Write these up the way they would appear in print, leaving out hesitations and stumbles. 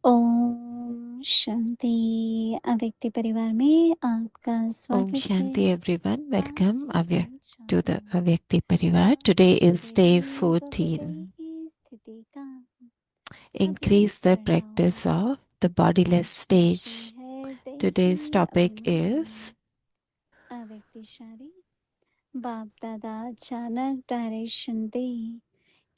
ओम शांति। अव्यक्ति परिवार में आपका Om स्वागत है। Shanti everyone. आज Welcome to the चांद्र Avyakti Parivar. आज Today is day धीरे बदले 14. स्थिति का Increase अभ्यास the बढ़ाओ। practice of the bodiless अच्छी stage. है Today's दैवी topic अभिमानी। is अव्यक्तिशाली बाप दादा अचानक डायरेक्शन दे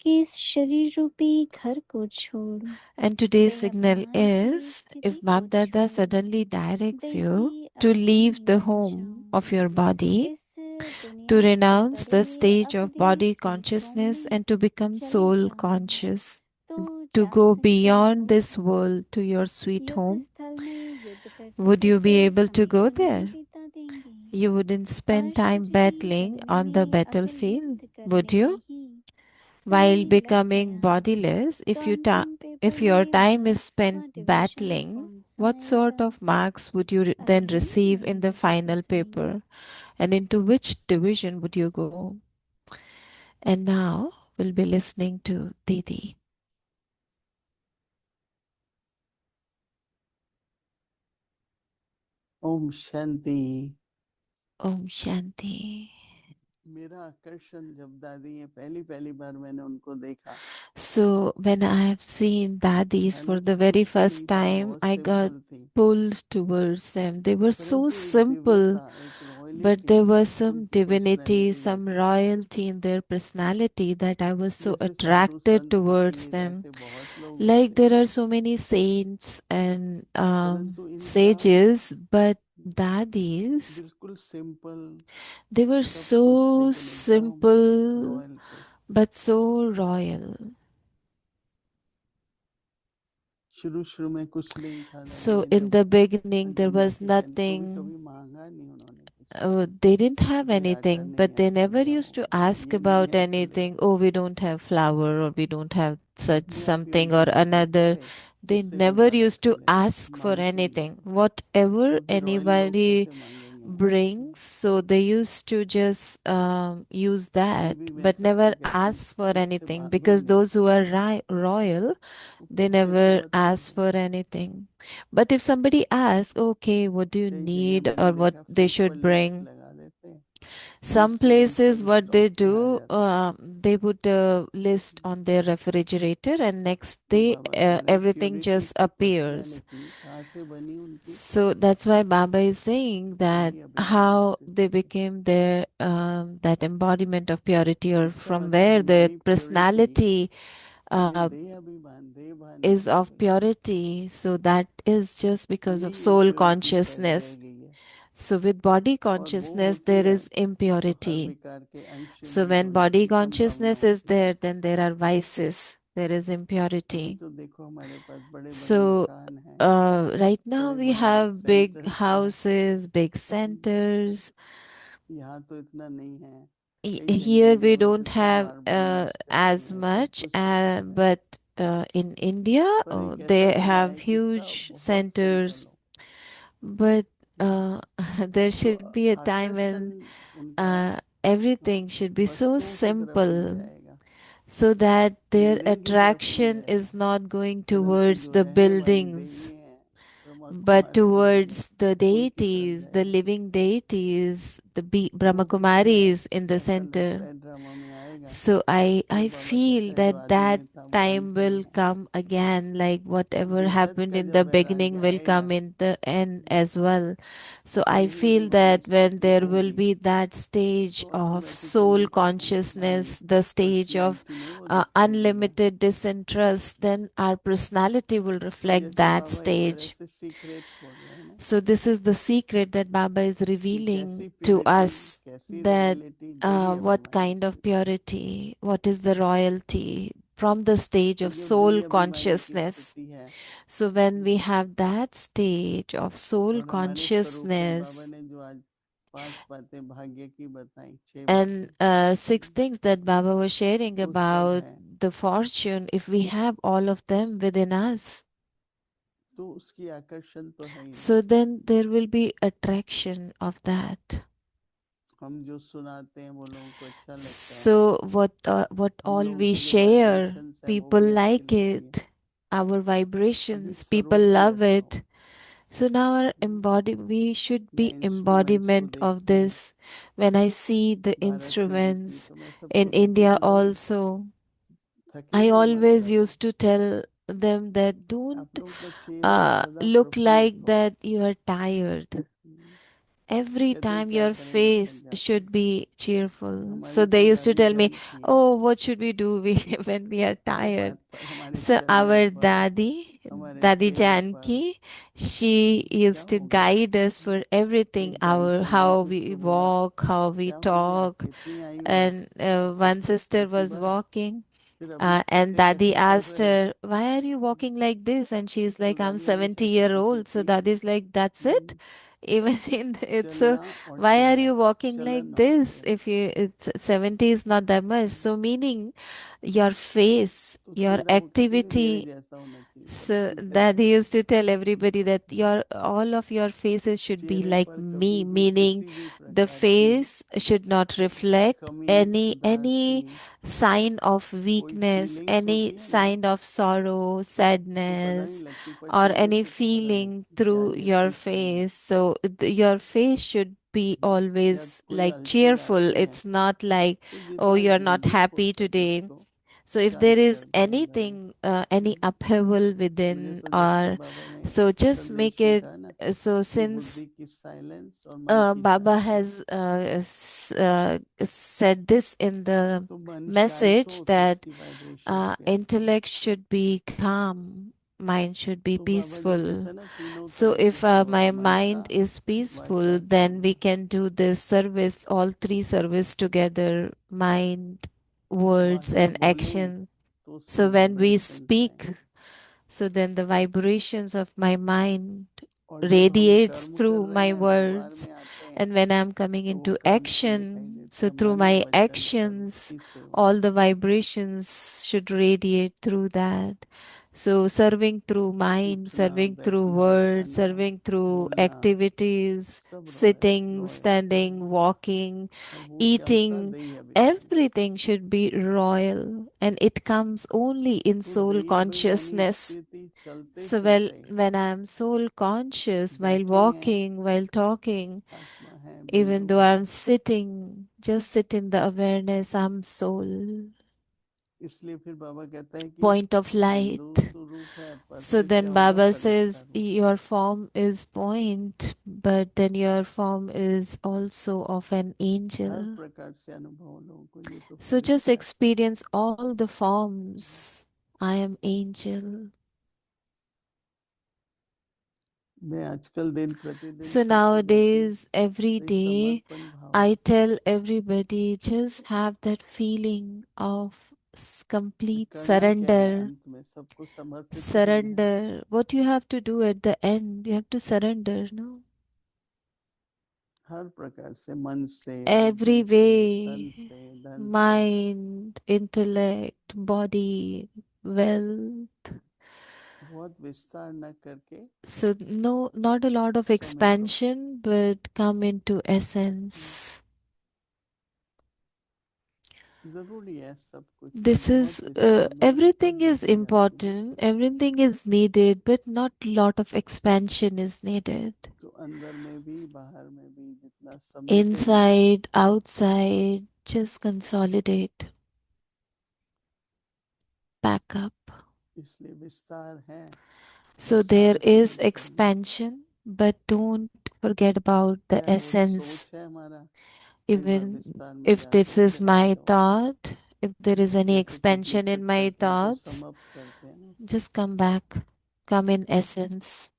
कि इस शरीर रूपी घर को छोड़, and today's signal देहाभिमान की is if स्थिति को Babdada छोड़ suddenly directs you दैवी to leave अभिमानी the बन home जाओ। of your body, इस to दुनिया से renounce the परे stage of अपने body स्वीटों consciousness में and to become चले soul जाओ conscious, तो to जा go सकते beyond हो। this world to your sweet युद्ध home. स्थल में युद्ध करते Would you करते be able to समय go क्यों नहीं there? बिता देंगे। You wouldn't spend आज time शरीरी battling बदन on the में अकल battlefield, युद्ध would करने में you? ही While समय लग becoming गया bodiless, तो अंतिम पेपर if your में time is मार्क्स spent का डिवीजन battling, कौन सा what sort आएगा। of marks would you then अभी हम receive in the मधुर गीत final सुनेंगे। paper? And into which division would you go? And now we'll be listening to Didi. Om Shanti. Om Shanti. मेरा आकर्षण जब दादी है पहली पहली बार मैंने उनको देखा, So when I have seen daddies for the हालांकि very कुछ first नहीं था, time, बहुत I got सिंपल थी, pulled towards them. They were so परंतु एक simple, दिव्यता, एक but royalty there was some उनकी divinity, पर्सनैलिटी में some थी। royalty in their personality that I was so जैसे साधु attracted संत towards फकीर them. ऐसे बहुत लोग Like होते there हैं, are so many saints and परंतु इनका sages, but daddies, बिल्कुल सिंपल, they were सब कुछ so लेकिन एकदम simple रॉयल थे। but so royal. शुरू शुरू में कुछ नहीं था दादी So है, in जब the beginning, there जन्मा was के टाइम कभी nothing. कभी मांगा नहीं उन्होंने कुछ, They didn't have कभी आटा anything, but नहीं they है तो never ले used आओ, to कभी ask ये नहीं about है तो ले anything. आओ। Oh, we don't have flour, or we don't have such अपने आप ही something or उनके घर में another. थे, They जिससे भी never लाता used था to ले आओ, ask for मांगते नहीं anything. थे, Whatever क्योंकि रॉयल लोग anybody कैसे मांगेंगे ना। brings, so they used to just use मैं that, भी but never वैसा कैसे ask for मुझसे anything, मांगो because नहीं, those who are royal, वो they कुछ ऐसे never होते ask हैं। for anything. But if somebody asks, okay, what do you कई जगह need मैंने or what देखा they फ्रिज पर should लिस्ट bring, लगा देते हैं, some 20 दिन places सब what स्टॉक they में आ do, जाता है। they put a list on their refrigerator and next तो day बाबा कह रहे हैं everything प्योरिटी just की appears. पर्सनैलिटी कहाँ से बनी उनकी, So that's why Baba is saying that वही अभिमानी how स्थिति they थी। became their that embodiment of purity, or इसका from मतलब where their वही प्योरिटी, personality ये uh, देह अभिमान देह भान is नहीं हो of गई, purity. So that is just because of यही soul इम्प्योरिटी पैदा रह consciousness. गई है। So with body और वो consciousness, होती there है is तो हर impurity. विकार के अंश So नहीं when होने body की संभावना consciousness is होती है। there, then there are vices, there is अभी impurity. तो देखो हमारे पास बड़े बड़े So मकान हैं, right now बड़े we बड़े have big सेंटर्स हैं, houses, big centers. यहाँ तो इतना नहीं है। कई जगह Here we इंडिया में तो don't have चार बिल्डिंग्स करती as हैं, सब much, कुछ होता है, but in India पर एक ऐसा they दिला have है कि सब huge बहुत सिंपल centers. हो। But there तो should be a time आकर्षण when उनका everything should be so वस्तुओं की तरफ नहीं simple, जाएगा, so that their मिलने की तरफ नहीं attraction is जाएगा, not going परंतु towards जो the रहने वाली buildings, देवी है ब्रह्मा but कुमारी है towards the उनकी तरफ deities, the जाएगा। living deities, the वो Brahma भी है, Kumaris in the ऐसा लगता center. है ड्रामा में आएगा, So I फिर बाबा कहते feel हैं जो that आदि that में था वो time अंत में will है। come again, like whatever बेसत happened का in जब the वैराग्य beginning will आएगा, come in the end as well. So I धीरे धीरे feel वो जो that when स्थिति there will होगी be that stage तो of soul ऑटोमेटिकली हमारी consciousness, the stage of personality में वो दिखाई देगा। unlimited disinterest, then our personality will तो reflect जैसे that बाबा एक तरह stage. से सीक्रेट बोल रहे हैं ना, So this is the secret that Baba is कि revealing कैसी to प्योरिटी, us, कैसी that रॉयलिटी, देही what अभिमानी kind of स्थिति। purity, what is the royalty from the stage तो of जब देही soul अभिमानी की consciousness. स्थिति है, So when we have that stage of soul और हमारे स्वरूपचंद बाबा consciousness, ने जो आज 5 बातें भाग्य की बताई, 6 and बातें, 6 things that Baba was sharing वो सब about है, the fortune, if we have all of them within us, तो उसकी आकर्षण तो है ही ना। so then there will be attraction of that. हम जो सुनाते हैं वो लोगों को अच्छा लगता है, So what हम all लोगों we की जो share, वाइब्रेशंस है वो people भी अच्छी like लगती है, it. our अभी vibrations, people स्वरूप में love रहता हूँ. it. So now we should मैं be इंस्ट्रूमेंट्स को embodiment देख of के this. When I see the Bharat में भी थी instruments तो मैं सबको in कहती India थी भाई also, I थकेंगे मत always कभी. used to tell them that आप don't लोगों का चेहरा सदा look प्रफुल्लित like हो. that you are tired. Every कहते time क्या your करेंगे, थक face जाते should हैं. be cheerful. So हमारी they तो used to दादी tell me, जान थी oh, what should we do when we are her tired? बात पर हमारे So चरणों our पर, हमारे Dadi चेहरे पर. Janki, she क्या used to हो गया? guide us for everything, एक दादी how थी we उसको बोला walk, how we क्या हो गया, talk. इतनी आयु है. And one sister was Pratibha walking, फिर अभी and ऐसे Dadi कैसे चल asked रहे हो. her, why are you walking like this? And she's तो like, I'm दादी हमेशा 70-year कहती थी old. So कि Dadi's like, that's it? Even in it's so, चलना और why are चेहरा, you walking चलन like और this? चेहरा. If it's 70 is not that much. So meaning your face, तो your चेहरा वो कहती थी मेरे activity. जैसा होना चाहिए, So बिल्कुल that ऐसे. he used to tell everybody that your all of your faces should be चेहरे like पर me, कभी भी meaning किसी भी the प्रकार की face should not reflect कमी, any उदासी, sign of कोई weakness, फीलिंग्स any होती है ना, sign of sorrow, वो पता नहीं sadness, लगती, पर or चेहरे any से तो पता feeling लगती क्या through ये your खुश है या. face. So your face should be या always कोई like हलचल cheerful. आती है It's not like, तो oh, जितना you're not जल्दी हो happy सके today. उसको So if there charge is कर दो अंदर में. anything, any upheaval मुझे within, तो जब से or बाबा ने so just make संदेश में it. कहा ना So कि since बुद्धि की साइलेंस और मन की Baba Shanti, has said this in the तो मन शांत हो message तो that उसकी वाइब्रेशंस भी आती है. intellect should be calm, mind should be तो बाबा जो कहते peaceful. हैं ना तीनों So तरीके if से हो, my Mansa, mind is peaceful, वाचा, then we कर्म. can do this service, all three service together, mind, words, वाचा and बोलें action. तो उसकी So when we वाइब्रेशंस आए, speak, so then the vibrations of my mind और जब हम radiates कर्म कर through रहे my हैं, व्यवहार words. में आते हैं, And when I'm coming तो वो into कर्म भी दिखाई action, देता so है, through मन, my वचन, कर्म actions, की सेवा. all the vibrations should radiate through that. So serving through mind, उठना, serving through बैठना, words, खाना, serving through बोलना, activities, सब sitting, रॉयल standing, walking, और वो क्या होता है, eating, दही अभिमानी. everything should be royal, and it comes only in तो soul दही अभिमानी consciousness. स्थिति चलते So फिरते when I'm soul conscious, while बैठे हैं, walking, while talking, आत्मा है, even बिंदु though है. I'm sitting, just sit in the awareness, I'm soul, इसलिए फिर बाबा कहता है कि point of बिंदु light. तो रूप है, पर So फिर क्या then होगा, Baba फरिश्ता says, रूप. your form is point, but then your form is also of an her angel. प्रकार से अनुभव लोगों को, ये तो So just फरिश्ता है. experience all the forms. I am angel. मैं आजकल दिन प्रतिदिन So सबको कहती हूँ, nowadays, every भाई day, समर्पण भाव I रखो. tell everybody just have that feeling of फिर complete करना क्या है, surrender. अंत में सबको समर्पित ही होना है. Surrender. What you have to do at the end, you have to surrender, no? हर प्रकार से, मन से, Every बुद्धि से, तन way, से, धन से. mind, intellect, body, wealth. बहुत विस्तार न करके So no, not a lot of समेटो. expansion, but come into essence. जरूरी है सब कुछ, पर This बहुत is विस्तार में तो everything तब is दिखाई जाती है. important, everything is needed, but not lot of expansion is needed. तो अंदर में भी, बाहर में भी जितना समेटेंगे, Inside, outside, just consolidate, back up. इसलिए विस्तार है, पर So there सार को is नहीं छोड़ना. expansion, but don't forget about the चाहे वो essence. सोच है हमारा, कई बार Even विस्तार में if जाके this is फिर my हावी हो जाता है. thought, if there is any जैसे कुछ expansion in इकट्ठ my करते हैं तो thoughts, समाप्त करते हैं ना उसको. just come back, come in essence.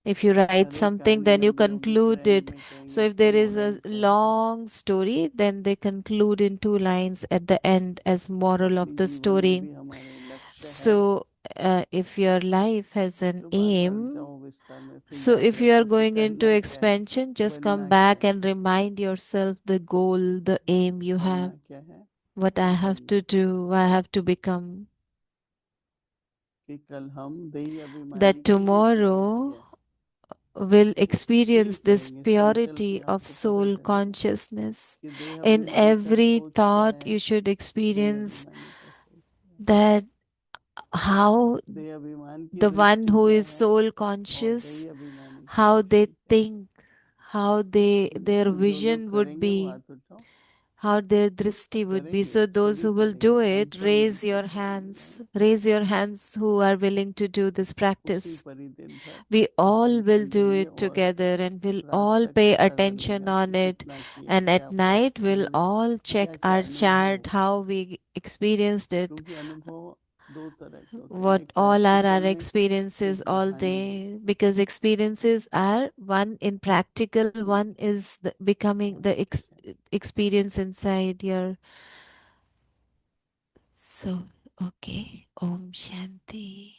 If you write अरे something, कहानी then you लंबी होगी, फिर conclude एंड it. में So कहेंगे if there is a moral क्या है. long story, then they conclude in two lines at the end as moral of अपनी the जीवन में story. भी हमारे लक्ष्य है, So if your life has an तो बार बार aim, जाओ विस्तार में, फिर so याद if you are रखो कि going into करना क्या है, expansion, just come बनना क्या back है. and remind yourself the goal, the aim you have. करना क्या है, What I have बनना to क्या है. do, I have to become. कि कल हम दही अभिमानी That की ये प्योरिटी tomorrow है, will experience फील this करेंगे, चल के purity of आपको पता soul चलेगा consciousness. कि देह In अभिमानी का every सोच क्या thought, है, you should दही experience अभिमानी का सोच क्या है. that how देह अभिमान की the one दृष्टि who क्या is है soul और conscious, देह अभिमानी की how they दृष्टि क्या है। think, how their तो जो vision would करेंगे वो be, हाथ उठाओ। how their drishti would be. करेंगे, So those सभी who will do करेंगे, it, कंफर्म ऐसे raise your hands who are willing to do this उसी practice. पर ही दिन भर We all will attention do देंगे it और together and we'll रात all तक pay पता attention चलेगा कि on it. कितना किया, And क्या at night, प्राप्ति we'll हुई, all क्या check क्या our अनुभव chart, हुआ। how we experienced it, क्योंकि अनुभव दो तरह के होते हैं, what एक all are our प्रैक्टिकल में, experiences एक all रूहानी में। day. Because experiences are one in practical, one is becoming Om the Shanti. experience inside your soul. Okay. Om Shanti.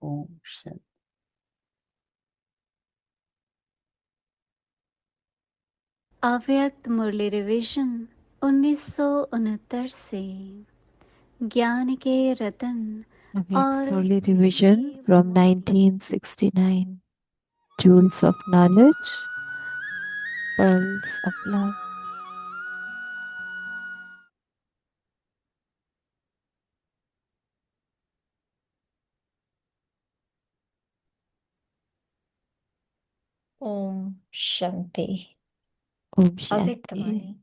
Om Shanti. अव्यक्त मुरली रिवीजन 1969 से ज्ञान के रतन Okay. और Holy स्नेह Revision के from मोती 1969. Jewels of Knowledge, Pearls of Love. Om Shanti. Om अव्यक्त Shanti. वाणी।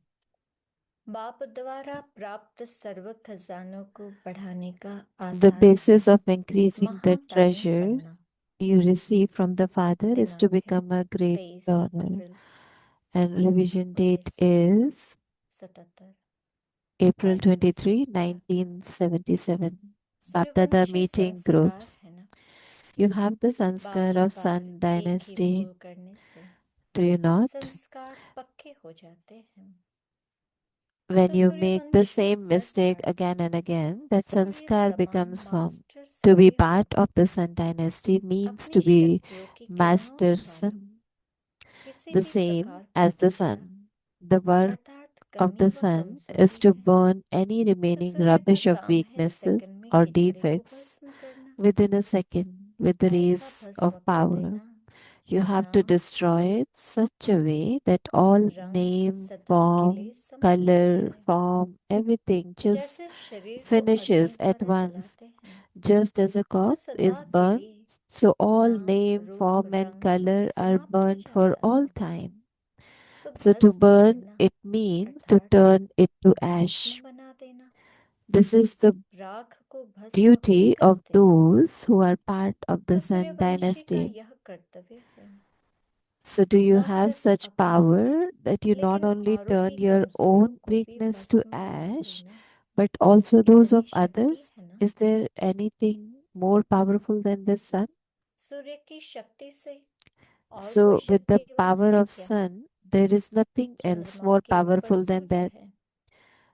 बाप द्वारा प्राप्त सर्व खजानों को बढ़ाने का The Aadhaar basis of increasing the Mahadani treasure बनना। you receive from the Father is to दिनांक है become a great 23 donor. April And revision date 1977। is April बाप का 23, संस्कार। 1977. Bapdada सूर्यवंशी meeting संस्कार groups. है ना। You have the bar sanskar of bar Sun एक ही dynasty, भूल करने से do you not? संस्कार पक्के हो जाते हैं। when तो you सूर्य make the वंश same कहता mistake है again and again, that समय sanskar समा becomes formed. Master To be सत्य part of the Sun dynasty means अपनी to be शक्तियों की किरणों master पर sun, किसी the भी same प्रकार का as the कीड़ा sun. The work अर्थात of कमी the व sun is कमजोरी to है burn any तो remaining सूर्य का rubbish of काम है weaknesses सेकंड में or कीटाणु को defects भस्म करना within a second with the ऐसा rays भस्म of कर power. देना You जो have to नाम destroy it such a way that all रंग name, सदा के लिए form, समाप्त हो color, जाए form, everything just जैसे शरीर को अग्नि finishes at द्वारा once, जलाते हैं just as a तो corpse सदा is के burned. लिए So all नाम name, रूप form, and रंग color are समाप्त हो burned for जाता all है time. तो So to भस्म burn करना it means to अर्थात turn it to ash. भस्म बना देना This is the राख को भस्म duty कर of देना those who are part of the तो Sun सूर्यवंशी का dynasty. यह कर्तव्य है So do you न have सिर्फ such अपनी power that you not लेकिन only औरों turn की your कमजोरियों own को भी weakness to भस्म बना ash, देना but also those इतनी of शक्ति others? है ना Is there anything more powerful than the sun? सूर्य की शक्ति से और कोई So with the शक्तिवान power है of क्या sun, there is nothing else चंद्रमा more के ऊपर powerful than सूर्य that. है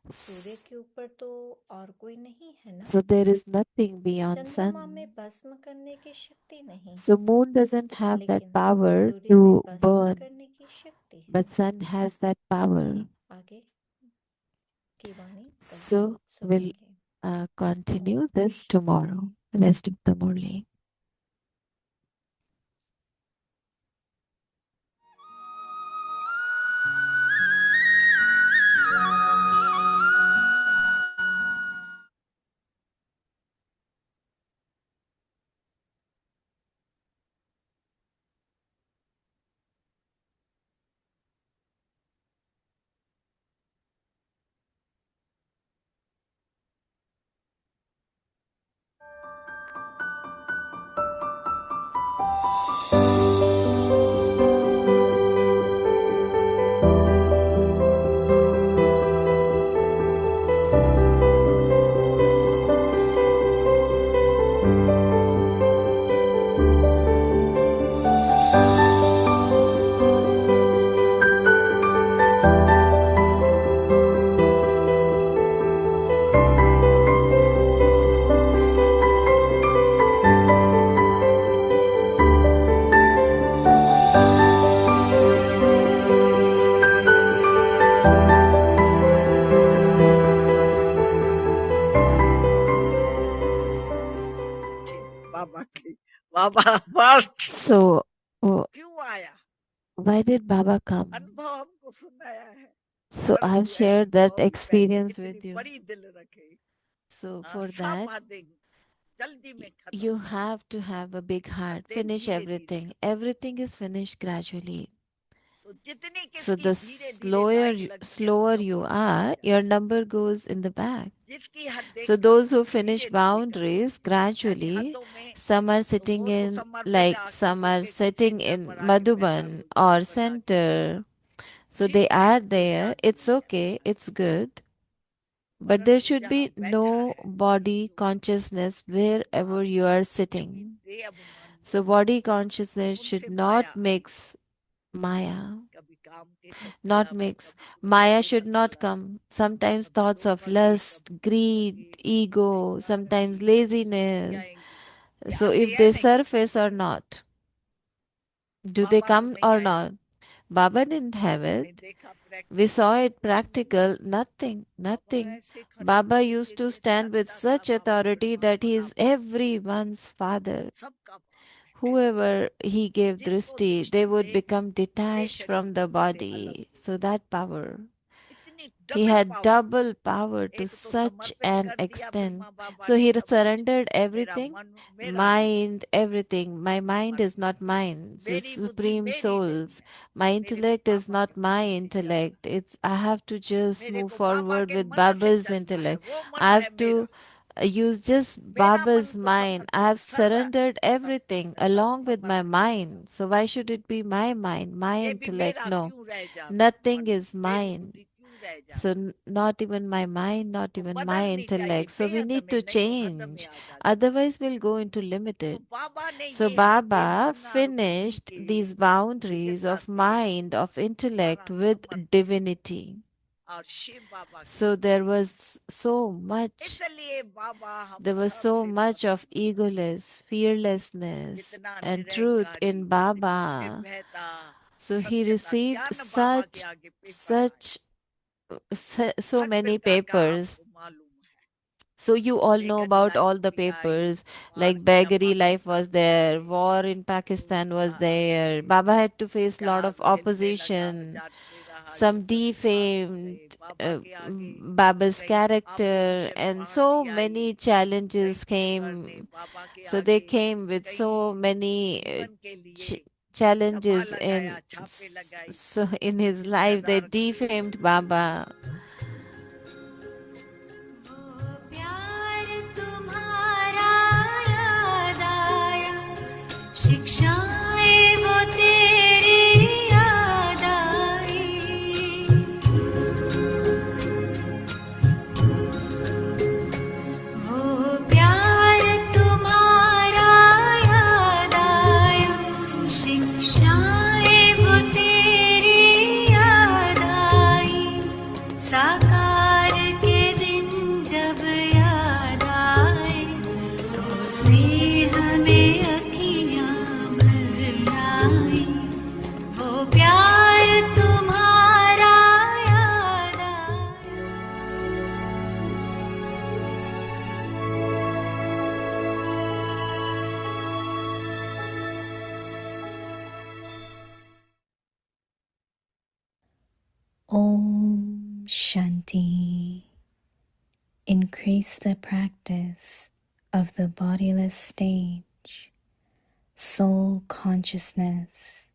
सूर्य के ऊपर तो और कोई नहीं है ना So there is nothing beyond चंद्रमा sun. में भस्म करने की शक्ति नहीं So moon doesn't have that लेकिन power सूर्य में to भस्म burn, करने की शक्ति है but sun has that power. आगे की वाणी कल So we'll सुनेंगे continue Om this tomorrow, the rest of the Murli. बाबा की बाबा फर्स्ट So, oh, क्यों आया why did Baba come? अनुभव हमको सुनाया है So परंतु I've shared that अनुभव से पहले experience इतनी with you. बड़ी दिल रखे So for सब that, बातें जल्दी में खत्म you कर have to have a big heart. बातें Finish धीरे धीरे everything. खत्म Everything is finished gradually. तो जितनी So किसकी the धीरे धीरे slower लाइन you, लगती है वो slower नंबर you बढ़ता are, जाता your है number goes in the back. जिसकी हद So देखा those who finish धीरे धीरे boundaries करके यानी gradually, हदों में some are तो sitting वो तो in, समर्पित like आके some are होके कुछ sitting इंटर in पर आके बैठा Madhuban तो or जून पर आके center. So ठीक they है are कोई there. जान It's नहीं okay. जाता It's good. But there परंतु should जहाँ be बैठा no है body जो consciousness वहाँ wherever you are चूंकि sitting. देह अभिमान So वाले body लोग consciousness should उनसे not माया mix Maya. कभी काम के Not कठपुतला में mix. कभी क्रोधों Maya के should not कठपुतला में come. Sometimes कभी thoughts लोभ of आएंगे lust, कभी मोह greed, आएंगे कभी ego, अहंकार आएगी sometimes कभी संस्कृति laziness. आएंगी ये So आते if या they नहीं surface or not, do they बाबा तो come नहीं or आया not? Baba didn't have हमने it. देखा We saw प्रैक्टिकली it कुछ नहीं practical, nothing, बाबा nothing. ऐसे खड़े Baba होके used to जैसे stand with लगता था such बाबा authority परिवार that he बना is बैठे हैं everyone's father. सबका बाप है Whoever he gave जिसको drishti, दृष्टि they would देगी become ये detached शरीर from the बुद्धि से अलग body. हो So that power. इतनी He double had power double power to एक तो such समर्पित an कर दिया extent. ब्रह्मा बाबा So ने he सब कुछ surrendered मेरा everything, मन मेरा नहीं mind, everything. My mind is समर्पित not mine. It's the मेरी बुद्धि supreme मेरी नहीं souls. है My मेरे intellect is पापा not की my बुद्धि से चलना intellect. It's I have to just मेरे move को बाबा forward के with मन से Baba's चलना है intellect. वो मन I have है मेरा to use just मेरा मन Baba's तो mind. I have serve surrendered सब everything along with my समर्पित हो mind. जाता So why should it be my mind, my ये भी intellect? मेरा No, क्यों रह जावे nothing मन is मेरी mine. बुद्धि क्यों रह So जावे not even my mind, not वो even my बदलनी चाहिए intellect. So we बेहद need में to नहीं तो हद में change. आ जानी Otherwise, we'll go into तो limited. बाबा ने So ये हदें Baba मन और बुद्धि finished के these के boundaries of साथ में mind, of सारा intellect with समर्पित divinity. और शिव बाबा की So there was so much, इसलिए बाबा हम there was so much of egoless, fearlessness, जितना and truth Nirankari in Baba. निर्भयता So he सत्यता received ज्ञान बाबा के आगे पेपर आए so हर many प्रकार का papers. आपको मालूम है So you all know बेगन about लाइफ all the भी आई papers, वार like किया Bagheri life was Pakistan there, से war in Pakistan was there. से Baba had to face a lot क्या of मिलने लगा opposition, बजाते रहा some युद्ध विमान से defamed बाबा के आगे Baba's कई character, opposition and so party I many कई challenges करने came. बाबा के So they आगे came with कई so many जीवन के लिए सभा challenges लगाया छापे लगाई so in his life they इंतजार defamed Baba. वो प्यार तुम्हारा याद आया, शिक्षाएं वो तेरी याद आई। वो प्यार तुम्हारा याद आया, शिक्षाएं वो तेरी याद आई। साकार के दिन जब याद आए, तो स्नेह में अखियां भर आई। वो प्यार तुम्हारा याद आया। Om Shanti. Increase the practice of the bodiless stage, soul consciousness.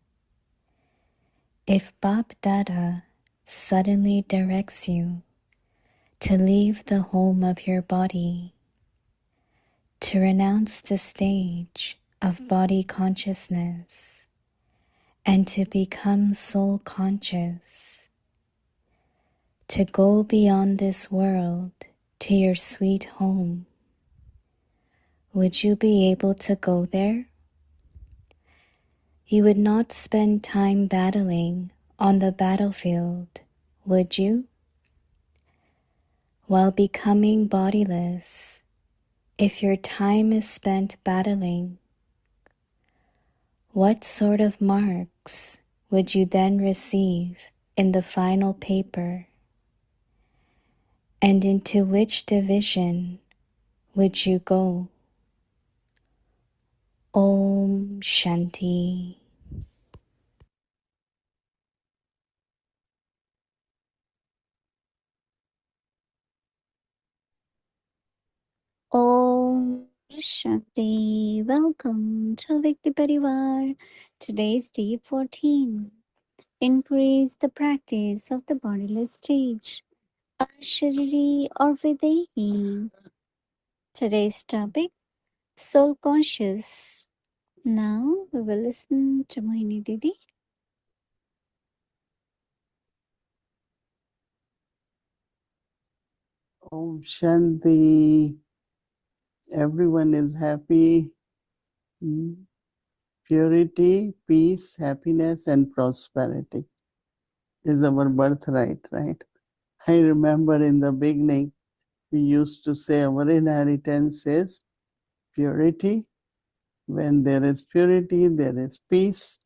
If Bap Dada suddenly directs you to leave the home of your body, to renounce the stage of body consciousness, and to become soul conscious, to go beyond this world to your sweet home, would you be able to go there? You would not spend time battling on the battlefield, would you? While becoming bodiless, if your time is spent battling, what sort of marks would you then receive in the final paper? And into which division would you go? Om Shanti. Om Shanti. Welcome to Vikti Parivar. Today is day 14. Increase the practice of the bodiless stage. Ashariri or Videhi. Today's topic, soul conscious. Now we will listen to Mohini Didi. Om Shanti. Everyone is happy. Purity, peace, happiness, and prosperity is our birthright, right? I remember in the beginning, we used to say our inheritance is purity. When there is purity, there is peace.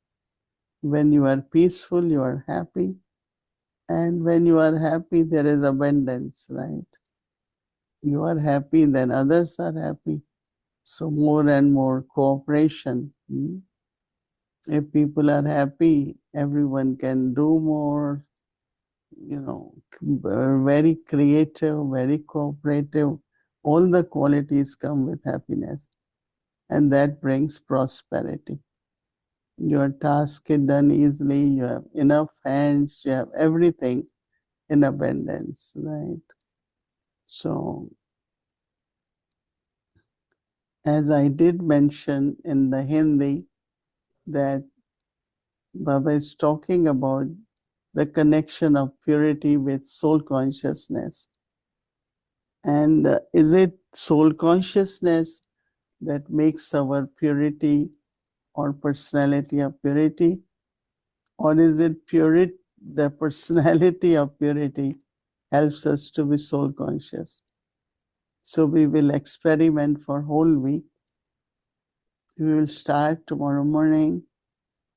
When you are peaceful, you are happy. And when you are happy, there is abundance, right? You are happy, then others are happy. So more and more cooperation. If people are happy, everyone can do more, very creative, very cooperative. All the qualities come with happiness, and that brings prosperity. Your task is done easily, you have enough hands, you have everything in abundance, right? So, as I did mention in the Hindi, that Baba is talking about the connection of purity with soul consciousness. And is it soul consciousness that makes our purity or personality of purity? Or is it the personality of purity helps us to be soul conscious. So we will experiment for whole week. We will start tomorrow morning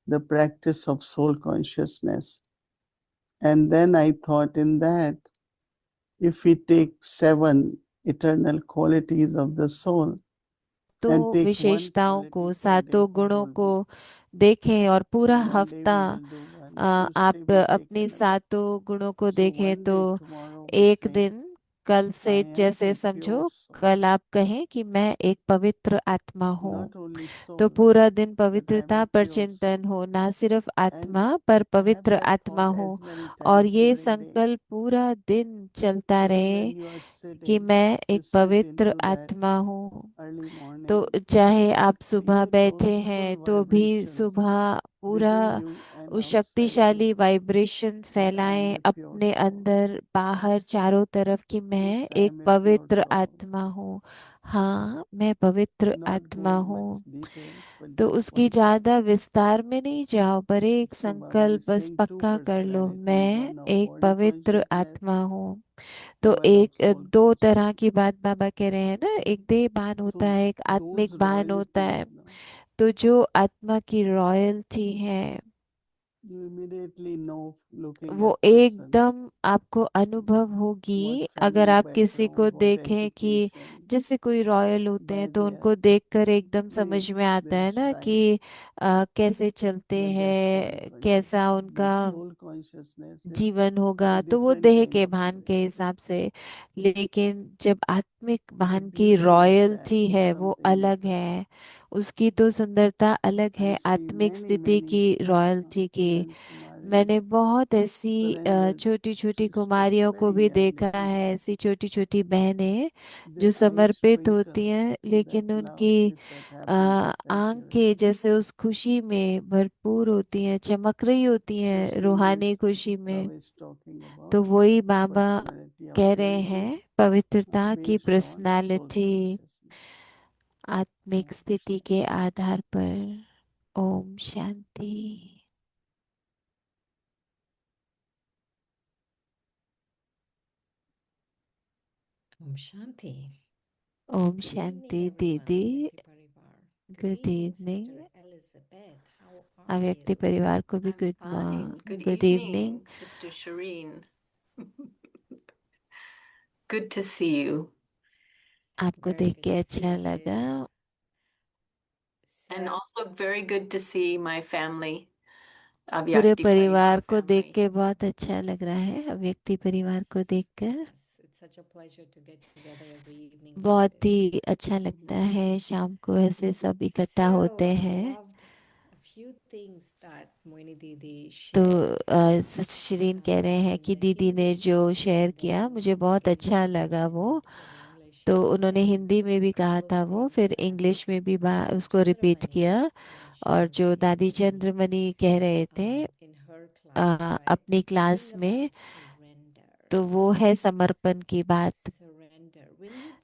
the practice of soul consciousness. And then I thought in that, if we take 7 eternal qualities of the soul तो and take one विशेषताओं quality को, per day सातों for गुणों whole को week. देखें और पूरा Monday we हफ्ता will do one, आप Tuesday we take अपनी another. सातों गुणों को So देखें one तो day tomorrow we एक say, दिन कल I से am जैसे a समझो, pure soul. कल आप कहें कि मैं एक पवित्र आत्मा हूँ। Not only तो soul, पूरा दिन but I am पवित्रता a पर pure चिंतन soul. हो, ना सिर्फ And आत्मा पर have पवित्र that आत्मा thought हो। as many और times ये during day. संकल्प पूरा दिन चलता Even रहे when you are कि sitting, मैं you एक sit पवित्र into that आत्मा हूँ। early तो morning. चाहे आप सुबह Feel बैठे those हैं full तो भी vibrations सुबह पूरा within you and उस outside शक्तिशाली you vibration that I am फैलाएं a pure अपने soul. अंदर बाहर चारों तरफ कि मैं Yes, I एक am a pure पवित्र soul. आत्मा हूँ। हाँ, मैं पवित्र Not आत्मा going हूँ। much details, but तो just उसकी one thought. ज्यादा विस्तार में नहीं जाओ, पर एक So Baba संकल्प is बस saying 2 पक्का कर लो, personalities, मैं one of एक body पवित्र consciousness आत्मा हूँ। तो and one of एक soul दो तरह consciousness. की बात बाबा कह रहे हैं ना, एक देहभान होता So है, एक those आत्मिक भान होता है। royalties, no, तो जो आत्मा की रॉयल्टी है you immediately know looking वो at person एकदम आपको अनुभव what होगी अगर family आप किसी को background, what देखें कि education, जैसे कोई रॉयल होते by हैं तो their उनको देखकर एकदम समझ faith, में आता their है ना style, कि कैसे चलते by that body हैं, consciousness. कैसा But उनका soul consciousness is जीवन होगा। a तो वो different देह kind के of भान के royalty. हिसाब से, लेकिन जब आत्मिक The भान की beauty of that royalty is है वो something अलग different. है, उसकी तो सुंदरता अलग I है see आत्मिक many, स्थिति many की, रॉयल्टी की। Brahma Kumaris मैंने बहुत ऐसी surrendered छोटी छोटी sister कुमारियों को very भी young देखा ladies. है, ऐसी छोटी छोटी बहनें जो Their eyes समर्पित होती twinkle हैं, with लेकिन that love, उनकी with that happiness and आंखें purity. जैसे उस खुशी में भरपूर होती हैं, चमक रही होती So हैं see, रूहानी this खुशी में। Baba is talking about तो वही बाबा personality of कह रहे purity हैं, पवित्रता की based on soul personality consciousness. आत्मिक Om स्थिति Shanti. के आधार पर। ओम शांति। Om Shanti. ओम Good शांति evening, everyone. दीदी। Avyakti Parivar. Good good evening, evening. Sister Elizabeth. How are अव्यक्ति you? परिवार को भी I'm fine. Good good evening. evening, Sister Shireen. Good to see you. आपको Very देख good के to अच्छा see you लगा। too. And So, also very good to see my family, पूरे Avyakti परिवार Parivar को देख family. के बहुत अच्छा लग रहा है, अव्यक्ति परिवार को देखकर। yes, it's such a pleasure to get together every evening like बहुत this. ही अच्छा लगता है शाम को ऐसे सब इकट्ठा So, होते I हैं। loved a few things that Moini Didi तो shared. सिस्टर शिरीन कह रहे हैं कि दीदी ने जो शेयर किया मुझे बहुत अच्छा लगा वो। तो उन्होंने हिंदी में भी कहा था वो, फिर इंग्लिश में भी उसको रिपीट किया। और जो दादी चंद्रमणि कह रहे थे अपनी क्लास में, तो वो है समर्पण की बात।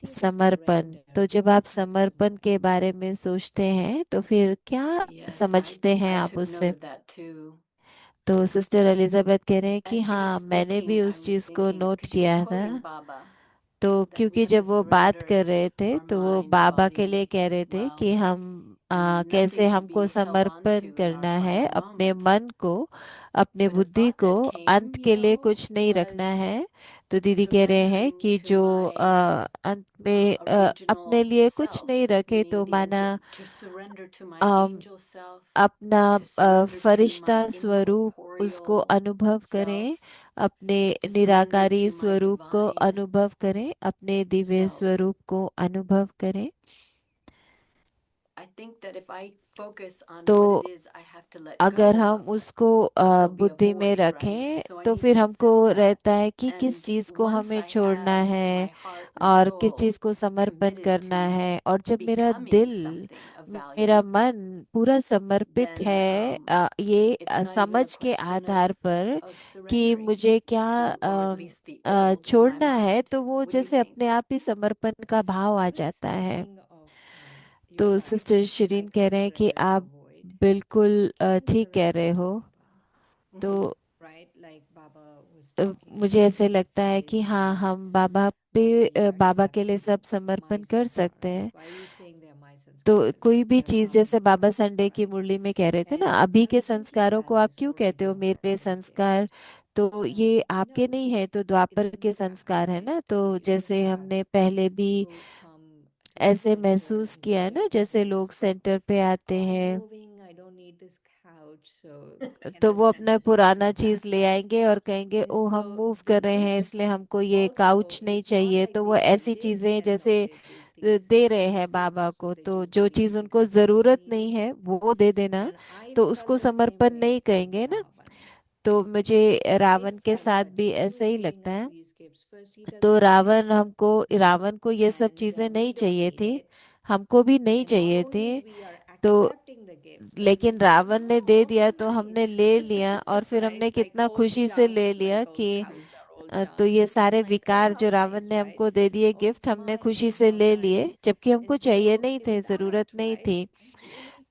समर्पण, तो जब आप समर्पण के बारे में सोचते हैं तो फिर क्या Yes, समझते हैं I आप took note उससे? of that too. तो सिस्टर एलिजाबेथ कह रहे हैं कि As she was हाँ, मैंने भी speaking, I उस was चीज को thinking, note because she was किया quoting था। Baba, तो that we क्योंकि have जब to वो बात surrender कर रहे थे our तो वो mind, बाबा के body, लिए कह रहे थे wealth, कि हम and कैसे nothing to हमको be held on समर्पण to in our करना है final अपने moments. मन को, अपने But a बुद्धि thought को, that अंत came, के लिए कुछ नहीं रखना was है। तो दीदी कह रहे हैं surrendering कि to जो my अंत में अपने original लिए कुछ self, नहीं रखे, meaning तो the माना angel, to surrender to my um, angel self, अपना to surrender to Firishta my स्वरूप उसको incorporeal अनुभव करें, self, अपने to surrender Nirankari to my स्वरूप को divine अनुभव करें, अपने दिव्य self. स्वरूप को अनुभव करें। I think that if I focus on तो what it is I have to let अगर go हम of, उसको there'll be a बुद्धि में void, right? रखें So I तो need फिर to हमको fill that. रहता है कि किस And चीज को once हमें I छोड़ना have है my heart and और किस soul चीज को समर्पण committed करना to है, और जब मेरा becoming दिल, something of मेरा value, मन पूरा समर्पित then है ये it's not even a समझ के question आधार पर of कि surrendering मुझे क्या to, or at least the old in my छोड़ना है, mind. तो वो What do you जैसे think? अपने आप ही समर्पण का भाव I आ was जाता है। thinking of तो you're right. सिस्टर शिरीन कह I रहे हैं could कि surrender to a आप void. बिल्कुल I can ठीक कह surrender रहे to हो। Baba, तो Mhm. right? Like Baba was a, talking मुझे about ऐसे लगता है कि Sundays हाँ, and हम बाबा how पे we बाबा के लिए accept सब my समर्पण कर सकते sanskar. हैं। Why are you saying they're my तो sanskar? कोई भी They're चीज, our जैसे बाबा sanskar, संडे की right? मुरली में कह रहे थे ना, And अभी I के was thinking संस्कारों को about आप this क्यों whole कहते हो idea of मेरे Father's Day, संस्कार? right? तो ये आपके नहीं है, तो In द्वापर the के संस्कार past, है ना। right, तो we used जैसे to have हमने पहले भी people come to the ऐसे center महसूस who किया है say ना, जैसे लोग things, सेंटर पे आते oh, I'm हैं moving, I don't need this couch, so तो वो अपना पुराना like that, चीज ले right? आएंगे और कहेंगे And ओ हम so मूव the कर रहे हैं इसलिए gifts हमको ये also काउच नहीं is not चाहिए। like तो वो they ऐसी list चीजें and all जैसे they do things दे रहे हैं excessively, बाबा so को, they तो just जो give चीज उनको because they जरूरत need नहीं it. है वो दे देना, And I तो felt उसको the same समर्पण way नहीं with कहेंगे ना। Ravan. तो मुझे I रावण के felt साथ that भी he ऐसे was ही giving लगता us है। these gifts. First, he तो doesn't need it, रावण को ये सब and चीजें we नहीं don't चाहिए need थी, it. हमको भी नहीं And not चाहिए only थी। we are तो accepting the gifts, but we लेकिन are saying, रावण ने दे "Oh, दिया how तो हमने nice!" ले लिया, और फिर हमने right? Like कितना old खुशी से ले junk, लिया like old कि cows or old तो junk. ये सारे Like, oh, विकार how जो रावण nice, ने right? हमको दे दिए Oh, गिफ्ट, it's हमने mine. खुशी से How ले लिए, nice. जबकि हमको And चाहिए so नहीं थे, in जरूरत that, नहीं right, थी।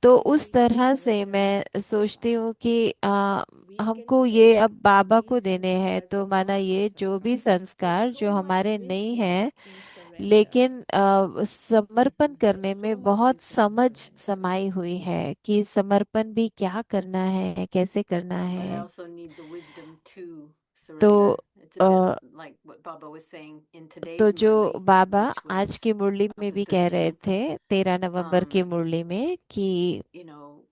तो we उस need to तरह से surrender मैं to सोचती Baba. हूँ कि We can हमको ये say अब बाबा को these देने हैं, sanskars तो are माना not my ये जो भी sanskar. There's संस्कार so जो much हमारे नहीं wisdom है, in surrender. लेकिन समर्पण There's करने so में much बहुत wisdom in समझ surrender. समाई हुई है कि समर्पण भी क्या करना है, कैसे करना But I है। also need the wisdom to तो surrender. It's a bit a, like what Baba was saying in तो today's जो Murli, बाबा which आज की was मुरली of में the भी कह रहे 13th. थे, 13 नवंबर की मुरली में, कि You know,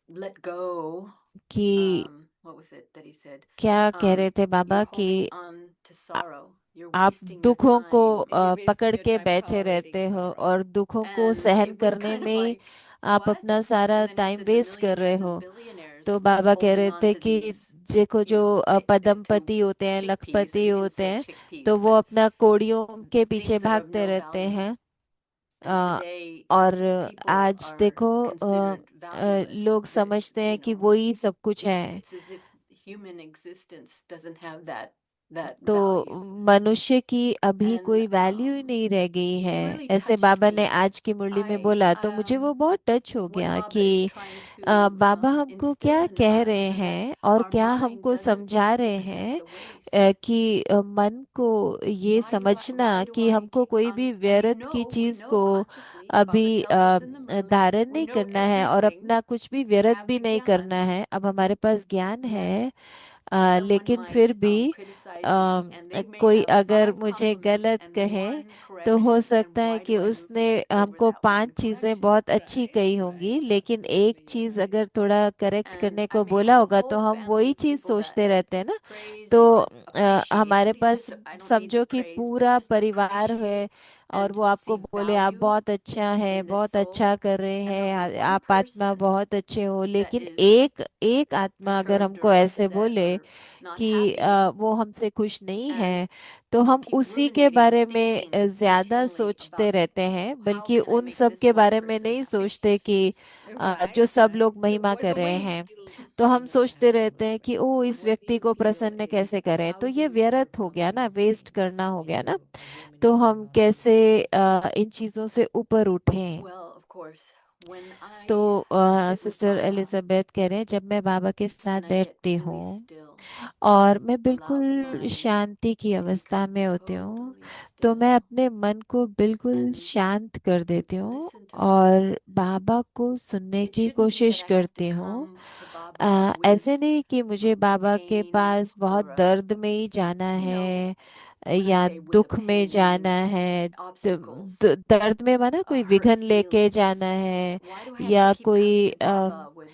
let go. कि What was it that he said? क्या कह रहे थे बाबा You're कि holding on to sorrow. You're आप wasting your दुखों को time. You're पकड़ wasting your के time बैठे tolerating रहते हो, sorrow. और दुखों को And सहन it was करने kind of में like, आप what? अपना सारा And then he time said the waste कर रहे millionaires and हो। billionaires तो बाबा कह holding रहे on थे to कि these, देखो जो two पदमपति होते हैं, chickpeas. लखपति He didn't होते say हैं, chickpeas, तो वो but अपना कोड़ियों के पीछे things that are of भागते no रहते value. हैं। And अ, today, और people आज are देखो considered valueless. लोग समझते हैं कि वही सब कुछ है। It's as if human existence doesn't have that तो value. मनुष्य की अभी And कोई वैल्यू ही नहीं रह गई it है, really ऐसे touched बाबा ने me. आज की मुरली में I बोला, तो मुझे वो बहुत टच हो what गया Baba is कि trying to बाबा हमको instill क्या in कह us, रहे so that हैं और our क्या mind हमको doesn't समझा रहे accept हैं, the waste. कि मन को ये समझना Do कि I हमको keep कोई भी and व्यर्थ की we चीज know को consciously, अभी Baba tells us in the Murli, धारण we नहीं know करना है, और everything. अपना कुछ भी व्यर्थ Have भी नहीं करना Vigyan, है। अब हमारे पास ज्ञान yet है, someone लेकिन फिर might भी criticize me, and they may कोई have अगर 5 मुझे compliments गलत and कहे, 1 तो हो correction, and सकता है why कि do I उसने ruminate over हमको that 5 1 चीजें correction? बहुत अच्छी Right, कही right. होंगी, लेकिन एक Absolutely, you're चीज right. अगर थोड़ा करेक्ट And करने I को may बोला have a होगा तो whole हम family वही of चीज people that सोचते रहते हैं ना। praise तो or appreciate. हमारे Please pass just, I don't need the समझो कि praise, but पूरा just परिवार है, appreciate और and वो आपको see बोले आप value बहुत अच्छा है, in the बहुत अच्छा soul. कर रहे And the हैं, one आप आत्मा person बहुत अच्छे हो, that लेकिन is एक एक आत्मा अगर perturbed हमको or ऐसे upset बोले or not कि happy, वो हमसे खुश नहीं and है, तो I'll हम keep उसी के ruminating, बारे में thinking ज्यादा continually सोचते about रहते हैं, how बल्कि can I उन make सब this के one बारे में person नहीं happy. सोचते कि जो Right, सब right. लोग So महिमा कर what रहे are you हैं। still तो हम kind of सोचते passionate रहते हैं कि about? ओ इस What do व्यक्ति you को feel प्रसन्न is कैसे करें, how तो do ये you व्यर्थ हो गया overcome ना, these वेस्ट things करना हो in गया ना। your तो ruminating हम on these कैसे things? इन चीजों से ऊपर उठें। Well, of course, when तो I sit with sister Baba Elizabeth कह रहे हैं, जब मैं बाबा के साथ and I get बैठती really हूँ still, और मैं allow the बिल्कुल mind शांति की to अवस्था become में होती हूँ, totally तो still मैं अपने मन को बिल्कुल and शांत कर देती हूँ listen to Baba. और बाबा को सुनने It की shouldn't be that कोशिश I have to करती हूँ। come to Baba with ऐसे नहीं कि मुझे बाबा के pain पास बहुत or दर्द में ही जाना you know, है, when I या say with a दुख में जाना pain, है, obstacles, दर्द में माना कोई hurt विघन लेके जाना feelings. है, Why do I have to या keep coming कोई to Baba with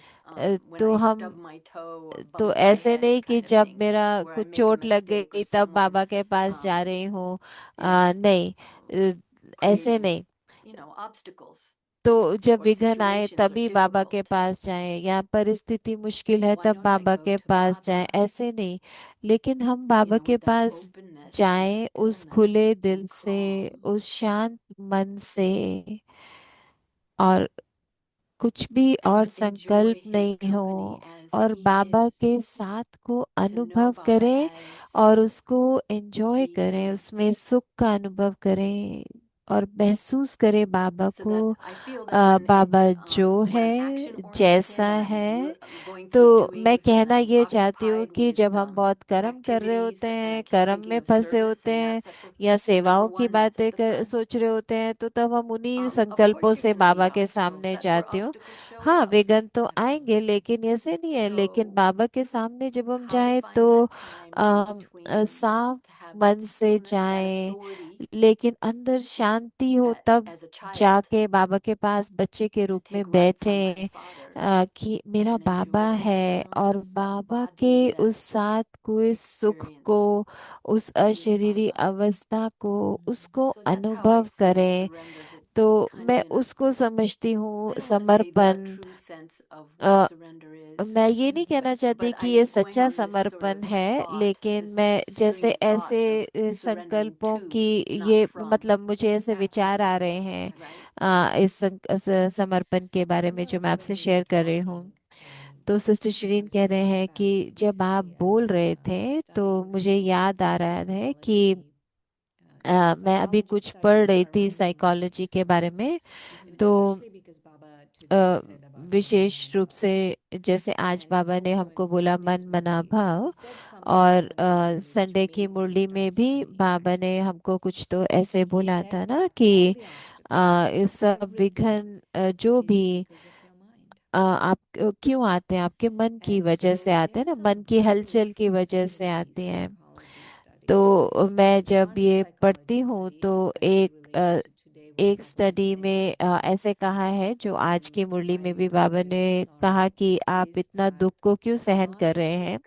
when तो I हम stub my toe or तो bump my ऐसे head नहीं कि kind of जब thing, मेरा where I कुछ make a चोट लग mistake or गई तब someone बाबा के पास जा um, रही हूँ, is नहीं, ऐसे creating, नहीं। you know, obstacles तो जब or विघन आए situations are तभी बाबा के difficult. पास जाएं, या परिस्थिति मुश्किल है Why तब don't I बाबा go के to पास जाएं, Baba, ऐसे नहीं। लेकिन हम you बाबा know, के with that pass openness and जाएं उस stillness खुले दिल and से, calm? उस शांत मन से, और कुछ भी और And संकल्प enjoy his नहीं हो, company as और he बाबा is. के साथ को To know अनुभव Baba करें as और उसको एंजॉय he करें, is. उसमें सुख का अनुभव करें और महसूस करें बाबा So को, that I feel that when Baba it's जो when है, I'm action जैसा oriented, when है। going through तो मैं doings and कहना I'm ये चाहती हूँ occupied कि with जब हम बहुत कर्म कर रहे होते activities and I हैं, keep कर्म thinking में of फंसे service होते and हैं, that's at the या number सेवाओं की one, that's at बातें the front. सोच रहे होते हैं, तो तब हम उन्हीं Of course संकल्पों you're से going to be बाबा के obstacles. सामने That's where जाती हूँ। obstacles show हाँ, up. विघ्न तो आएंगे, Absolutely. लेकिन ऐसे नहीं है। लेकिन So बाबा के सामने जब हम how to जाएं find तो that time in between साफ to have that मन से stillness, that जाएं, authority लेकिन अंदर शांति हो, तब as a child जाके बाबा के पास बच्चे के to रूप में take rights on my बैठे, father कि मेरा and बाबा enjoy the है, और stillness, बाबा के embodying उस that साथ कोई सुख experience को, उस with अशरीरी Baba. अवस्था को, उसको So that's how I अनुभव see करें। surrender, that तो kind of मैं in a, उसको समझती हूँ I don't want to say the समर्पण। true sense of what a, surrender is, मैं ये नहीं कहना चाहती but कि ये I'm going सच्चा on this sort समर्पण of है, thought, लेकिन this मैं string जैसे of ऐसे thoughts of surrendering संकल्पों to, की, not ये from, मतलब मुझे ऐसे विचार आ Absolutely. रहे हैं right? इस समर्पण के बारे में, जो मैं Sometimes आपसे when you were शेयर कर रही हूँ। talking, तो सिस्टर शिरीन I was कह रहे thinking हैं back कि जब आप recently. I बोल was रहे थे तो studying मुझे some याद आ रहा है कि psychology, some मैं अभी psychology कुछ पढ़ studies रही थी surrounding money, साइकोलॉजी के बारे में। तो especially because Baba today a, said about man wishes mana रूप bhav. से जैसे आज And बाबा ने also हमको in बोला मन Sunday's मना Murli, भाव, he said something in और Sunday's Murli which संडे की made me मुरली में start भी studying बाबा that. ने हमको कुछ तो ऐसे He बोला said था ना that all कि the obstacles, इस सब everything विघन जो is भी because of your mind. आप क्यों आते हैं, आपके मन की And वजह से so आते हैं there's ना, some मन की very हलचल की वजह से fascinating आती हैं। psychology studies. तो मैं जब One ये पढ़ती psychology हूँ study, तो especially एक related to today, what एक Baba was स्टडी saying, में ऐसे कहा है, जो आज की मुरली में why भी don't बाबा we ने feel कहा sorrow, कि आप is इतना that दुख को क्यों the सहन कर रहे mind is हैं।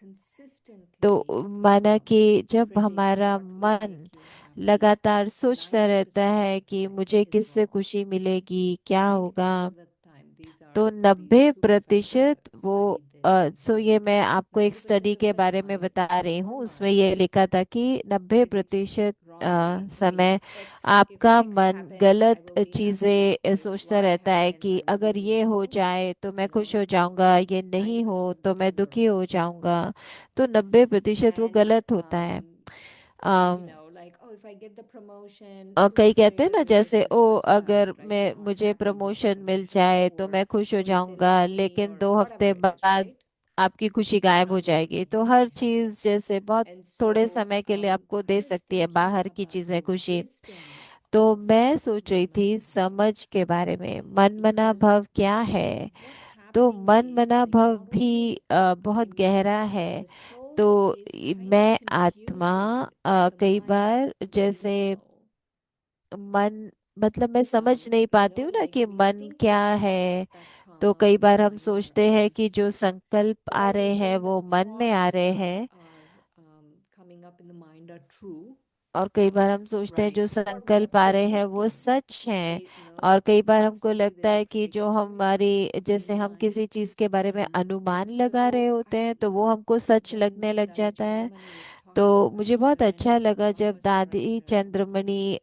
तो consistently माना कि जब predicting हमारा what will मन make you happy. लगातार सोचता रहता 90% of है the कि time मुझे is किससे wrong. खुशी मिलेगी, क्या होगा, 90% of the time, these तो are these नब्बे two professors प्रतिशत that वो studied this. सो ये मैं आपको एक स्टडी 90% of के the बारे में time, बता रही हूँ, your उसमें mind ये लिखा था कि 90% predicts wrongly. समय If आपका X मन happens, I गलत will be happy. चीजें If सोचता Y रहता है happens, कि I will अगर be, ये हो जाए तो मैं खुश हो जाऊंगा, ये नहीं हो 90% तो मैं दुखी wrong. हो जाऊंगा। तो 90% वो And गलत होता है। अम, like, oh, if I get the promotion, और 2 कई months कहते हैं later ना, you'll get जैसे ओ stressed अगर out. Right मैं now I'm मुझे happy with the promotion mill promotion, जाए तो or मैं खुश हो they didn't जाऊंगा, like me, लेकिन or 2 हफ्ते whatever it is, बाद right? आपकी खुशी You're गायब हो not going to जाएगी। make तो me हर happy. चीज जैसे बहुत And थोड़े so समय के लिए आपको I दे was सकती है thinking बाहर की about चीजें the खुशी। wisdom तो of मैं सोच रही man थी mana bhav, समझ के बारे में, मन मना because भव क्या है। what's तो happening मन is मना like भव not भी only बहुत in गहरा है। the soul तो is kind of मैं आत्मा confusing the कई mind बार to जैसे know. मन, मतलब मैं समझ नहीं पाती हूँ ना Like कि we मन think क्या thoughts है। that तो come कई बार हम in our सोचते हैं कि minds, जो संकल्प आ whether we रहे हैं think the वो मन में आ thoughts रहे that हैं, are coming up in the mind are true, और कई बार हम सोचते हैं Right. जो or what संकल्प आ we're रहे हैं वो thinking. सच हैं। They, और कई बार हमको constantly लगता there's a है कि जो prediction हमारी, in जैसे the हम mind. किसी चीज के बारे में And अनुमान लगा रहे so होते हैं, I, तो वो हमको सच when लगने लग Dadi जाता है। Chandramani was talking तो मुझे about बहुत अच्छा surrender, लगा जब Baba दादी surrender, चंद्रमणि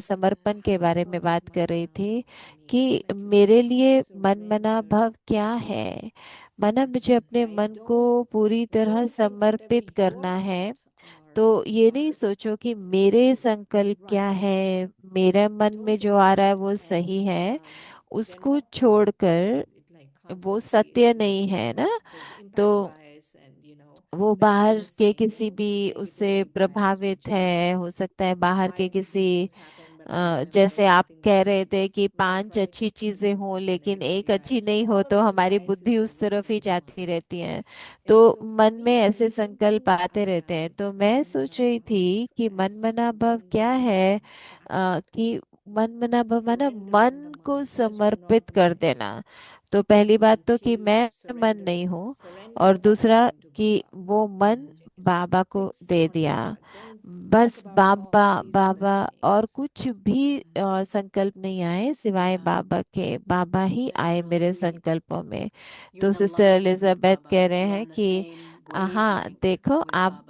समर्पण के how बारे में what is बात कर man रही mana थी bhav? And he कि like to मेरे लिए मन मना surrender. भव क्या है। मना, मुझे अपने Right? मन को पूरी तरह Don't think whatever समर्पित your करना है। thoughts तो ये नहीं are सोचो कि मेरे संकल्प क्या right. है, मेरे मन Don't में जो think आ रहा है that. वो And सही है, they're उसको not perfect. छोड़कर, It like वो constantly सत्य नहीं है ना। there's impact तो bias, and वो like you बाहर were के saying, किसी भी negative उससे impacts प्रभावित which है, हो सकता है बाहर के might किसी these things happen, but I remember जैसे आप something कह very रहे थे कि which I 5 probably अच्छी चीजें हों the लेकिन negativity एक अच्छी bias. So नहीं हो, all of तो those हमारी biases बुद्धि are उस तरफ working ही in the जाती mind. रहती है। And तो so for मन में me, I ऐसे was संकल्प thinking आते रहते हैं। about तो मैं man सोच mana रही bhav थी कि मन as मना भव क्या है, that कि मन मना भव माना surrendering the मन को mind, because you're समर्पित not कर mind. देना। तो पहली बात तो कि To मैं मन surrender, नहीं हूँ, और surrender the mind दूसरा into कि Baba. वो मन बाबा को Fix दे on दिया। Baba. Don't think बस about Baba all these other बाबा, और things. कुछ भी संकल्प नहीं आए सिवाय Yeah. बाबा के। बाबा ही That's आए real मेरे sweet. संकल्पों में। You're तो sister aligned with Elizabeth Baba. कह रहे You're हैं on the कि same हाँ wavelength देखो with आप, Baba.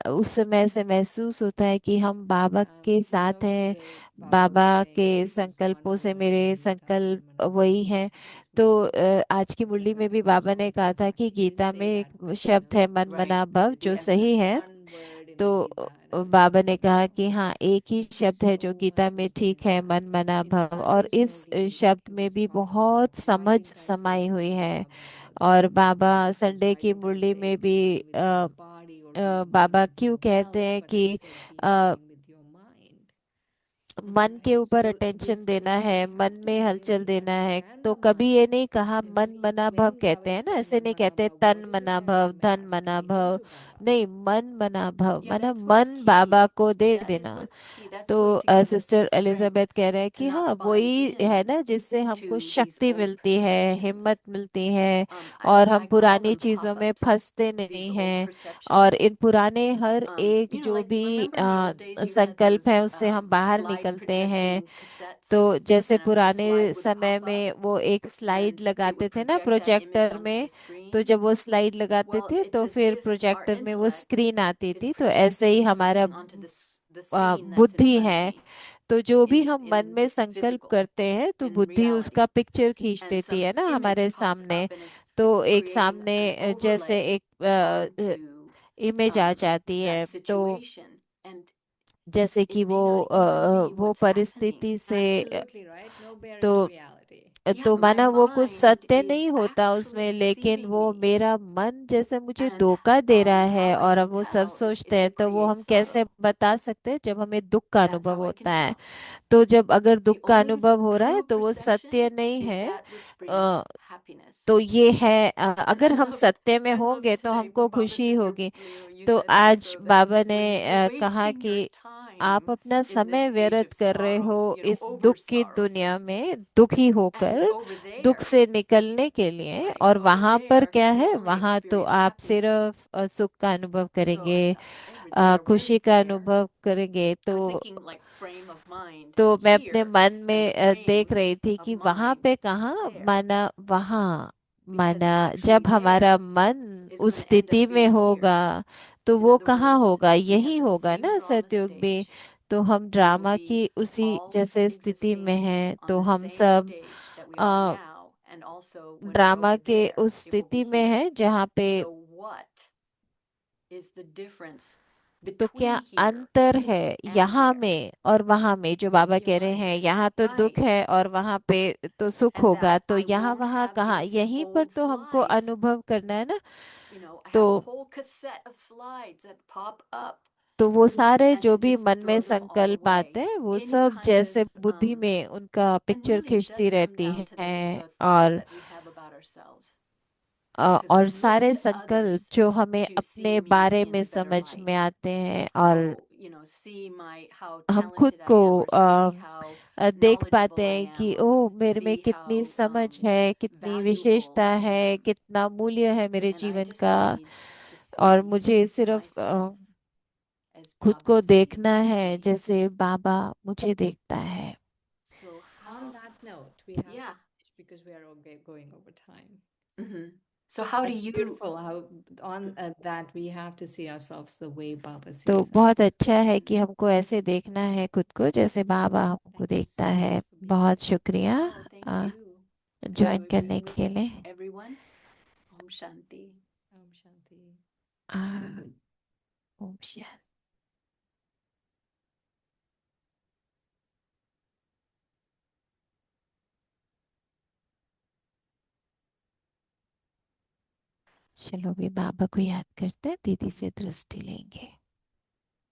उस समय से महसूस होता है कि हम बाबा के साथ हैं। Today Baba was Baba saying के this is one संकल्पों से hour मेरे in Gita संकल्प Chandramani was वही saying in हैं। today's तो Murli. आज की He said मुरली में when भी I watch बाबा the ने कहा था transaction, कि he didn't गीता say में that, एक शब्द है मन Right. मना भव, The जो essence. सही है। one word in तो the Gita, and I was Baba thinking ने about कहा कि how हाँ, एक ही शब्द है जो so गीता में interesting ठीक है, that मन मना भव, और Satya's इस movie शब्द he में was भी talking बहुत about. Why समझ didn't I say समाई हुई Gita है। Baba और then? Baba Because Sunday why की didn't I मुरली say में be भी one with your body or be one Baba with क्यों your कहते health, हैं but I कि said be a, one with your mind. मन के ऊपर So अटेंशन this देना way है, we मन have to में हलचल really देना है। understand तो the कभी ये mind. नहीं कहा And मन see, मना भव, when कहते Baba हैं is ना, saying ऐसे Man नहीं कहते Manaba, तन what is मना it that भव, धन humanity मना gave भव, to Baba? नहीं, मन मना भव, Yeah, माना that's what's मन बाबा key. को दे That is देना। what's key. That's going तो to give us sister the strength Elizabeth कह रहे हैं to कि not हाँ, buy वही है in ना जिससे हमको to these शक्ति old मिलती है, perceptions. हिम्मत मिलती है, I और हम I call पुरानी them चीजों में pop-ups, फंसते these नहीं old हैं। और perceptions. इन पुराने हर एक You know, जो like भी remember in the old days you had संकल्प those है, उससे हम बाहर slide निकलते हैं। projecting cassettes, तो जैसे and the पुराने slide would समय pop up में वो एक स्लाइड and it लगाते would थे ना project that image projector onto the में, तो screen. जब वो स्लाइड लगाते Well, थे it's तो as फिर if our प्रोजेक्टर में वो intellect स्क्रीन आती is थी। तो ऐसे ही projecting हमारा something onto the scene that's in बुद्धि front of है। me तो जो भी हम मन in में संकल्प physical, करते हैं तो in बुद्धि उसका reality. पिक्चर खींच And देती some है ना image हमारे pops सामने। up and it's तो एक creating सामने an जैसे overlay एक onto इमेज आ जाती that है। तो situation. And जैसे कि it may not even be वो what's happening. परिस्थिति से Absolutely right. No bearing तो reality. तो Yeah, my माना वो कुछ mind सत्य is नहीं होता actually उसमें, लेकिन deceiving वो me. मेरा मन जैसे मुझे And धोखा दे रहा how है, I और हम can वो सब tell सोचते is हैं। to तो वो create हम कैसे sorrow. बता सकते हैं? जब हमें दुख का That's अनुभव how I can होता है। tell. तो जब अगर The दुख का only अनुभव हो रहा है true तो वो perception सत्य नहीं is है। that which brings a, happiness. तो ये है, And अगर हम सत्य में I होंगे loved तो tonight हमको what Baba खुशी said. होगी। Leo, you तो said आज also that बाबा ने you're कहा wasting your कि आप time अपना in this समय age व्यर्थ of कर रहे हो sorrow, इस over दुख की sorrow. दुनिया में, दुखी And होकर over दुख there, से निकलने के लिए। right, और over वहां पर there, क्या you'll है? only वहां तो experience आप happiness. सिर्फ सुख का अनुभव So करेंगे, I thought, over there, खुशी where's का there? अनुभव करेंगे। I was तो thinking like frame of mind मैं अपने here मन and the में देख frame रही थी of कि वहां mind पे कहाँ, there. माना वहां, Because माना actually जब हमारा there मन is उस going to end up स्थिति में being होगा here. तो In वो other कहाँ words, होगा? we यही have the होगा same ना drama सतयुग भी। stage. तो हम We will ड्रामा be की उसी all जैसे स्थिति में existing हैं। on तो the हम same सब stage that we are ah, now. And also when we're drama over के there, उस it will be स्थिति में here. हैं जहाँ पे। So what is the difference तो क्या between here अंतर है and यहाँ there? में और वहाँ में? जो बाबा कह रहे हैं यहाँ तो दुख Right. है और वहाँ पे तो सुख And होगा। that तो I यहाँ won't वहाँ have कहाँ, these यहीं पर old तो हमको slides. अनुभव करना है ना। You know, I have a तो whole cassette of slides that pop up. तो वो सारे And जो to भी just मन में throw them all संकल्प आते away. हैं वो Any सब kind जैसे of बुद्धि में उनका and पिक्चर really it खींचती does come रहती down to है। the thoughts और that we have about ourselves. Because और we look सारे to संकल्प others जो हमें to see अपने me बारे in में a better समझ light. में आते हैं, और Oh, you know, see my how हम खुद talented I को am, or see how देख पाते knowledgeable I हैं am, कि or ओ, मेरे में see कितनी how समझ है, कितनी valuable विशेषता I है, am. कितना मूल्य है मेरे And I जीवन just का। need to और see मुझे सिर्फ myself as खुद Baba को देखना sees है me. जैसे बाबा मुझे देखता है। So On how, that note, we have yeah. to finish because we are going over time. hmm So how do That's you, beautiful how on that we have to see ourselves the way Baba तो sees बहुत us. अच्छा है कि हमको ऐसे देखना है खुद को जैसे बाबा हमको Thank you देखता so much है। for being बहुत here. शुक्रिया oh, thank you. Join Enjoy करने being with के you, लिए। everyone. Om Shanti. Om Shanti. आ, ओम शांति। चलो भी बाबा को याद करते हैं, दीदी से दृष्टि लेंगे।